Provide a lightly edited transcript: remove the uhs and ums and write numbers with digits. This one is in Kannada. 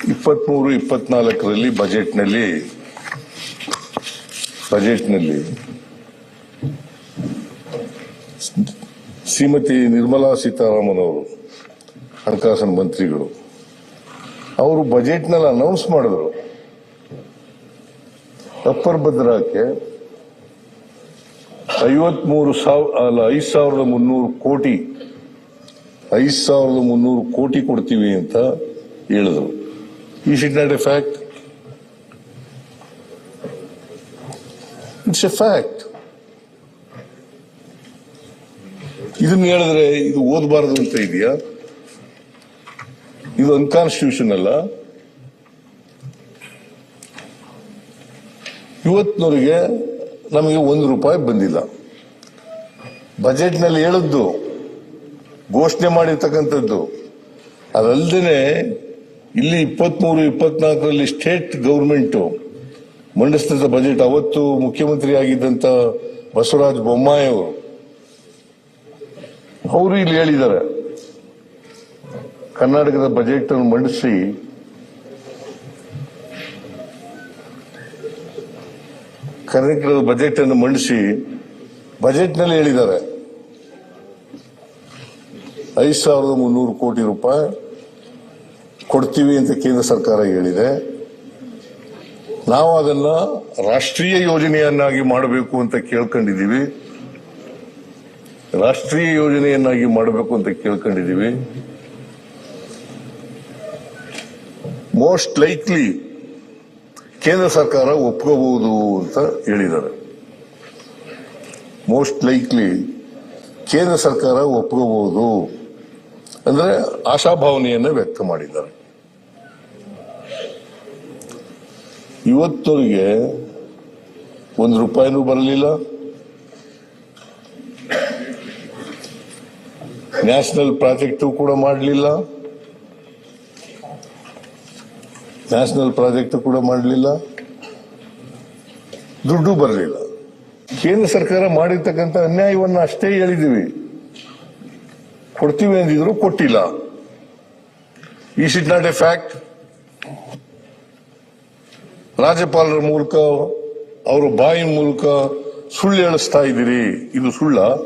23-24ರಲ್ಲಿ ಬಜೆಟ್ನಲ್ಲಿ ಶ್ರೀಮತಿ ನಿರ್ಮಲಾ ಸೀತಾರಾಮನ್ ಅವರು ಹಣಕಾಸಿನ ಮಂತ್ರಿಗಳು ಅವರು ಬಜೆಟ್ನಲ್ಲಿ ಅನೌನ್ಸ್ ಮಾಡಿದ್ರು ಅಪ್ಪರ್ ಭದ್ರಾಕ್ಕೆ 5,300 ಕೋಟಿ ಕೊಡ್ತೀವಿ ಅಂತ ಹೇಳಿದ್ರು. Is it not a fact? It's a fact. ಇದನ್ನ ಹೇಳಿದ್ರೆ ಇದು ಓದಬಾರದು ಅಂತ ಇದೆಯಾ? ಇದು ಅನ್ಕಾನ್ಸ್ಟಿಟ್ಯೂಷನ್ ಅಲ್ಲ. ಇವತ್ತಿನವರೆಗೆ ನಮಗೆ ₹1 ಬಂದಿಲ್ಲ. ಬಜೆಟ್ನಲ್ಲಿ ಹೇಳಿದ್ದು ಘೋಷಣೆ ಮಾಡಿರ್ತಕ್ಕಂಥದ್ದು ಅದಲ್ಲದೆ ಇಲ್ಲಿ 23-24ರಲ್ಲಿ ಸ್ಟೇಟ್ ಗವರ್ಮೆಂಟ್ ಮಂಡಿಸಿದ ಬಜೆಟ್ ಅವತ್ತು ಮುಖ್ಯಮಂತ್ರಿ ಆಗಿದ್ದಂತ ಬಸವರಾಜ ಬೊಮ್ಮಾಯಿ ಅವರು ಇಲ್ಲಿ ಹೇಳಿದ್ದಾರೆ, ಕರ್ನಾಟಕದ ಬಜೆಟ್ ಅನ್ನು ಮಂಡಿಸಿ ಬಜೆಟ್ನಲ್ಲಿ ಹೇಳಿದ್ದಾರೆ 5,300 ಕೋಟಿ ರೂಪಾಯಿ ಕೊಡ್ತೀವಿ ಅಂತ ಕೇಂದ್ರ ಸರ್ಕಾರ ಹೇಳಿದೆ. ನಾವು ಅದನ್ನ ರಾಷ್ಟ್ರೀಯ ಯೋಜನೆಯನ್ನಾಗಿ ಮಾಡಬೇಕು ಅಂತ ಕೇಳ್ಕೊಂಡಿದ್ದೀವಿ. ಮೋಸ್ಟ್ ಲೈಕ್ಲಿ ಕೇಂದ್ರ ಸರ್ಕಾರ ಒಪ್ಕೋಬಹುದು ಅಂತ ಹೇಳಿದ್ದಾರೆ. ಅಂದ್ರೆ ಆಶಾಭಾವನೆಯನ್ನ ವ್ಯಕ್ತ ಮಾಡಿದ್ದಾರೆ. ಇವತ್ತವರೆಗೆ ₹1 ಬರಲಿಲ್ಲ. ನ್ಯಾಷನಲ್ ಪ್ರಾಜೆಕ್ಟ್ ಕೂಡ ಮಾಡಲಿಲ್ಲ. ದುಡ್ಡು ಬರಲಿಲ್ಲ. ಕೇಂದ್ರ ಸರ್ಕಾರ ಮಾಡಿರ್ತಕ್ಕಂಥ ಅನ್ಯಾಯವನ್ನ ಅಷ್ಟೇ ಹೇಳಿದೀವಿ. ಕೊಡ್ತೀವಿ ಅಂದಿದ್ರು, ಕೊಟ್ಟಿಲ್ಲ. Is it not A fact? ರಾಜ್ಯಪಾಲರ ಮೂಲಕ ಅವರ ಬಾಯಿ ಮೂಲಕ ಸುಳ್ಳು ಹೇಳಿಸ್ತಾ ಇದ್ದೀರಿ. ಇದು ಸುಳ್ಳ?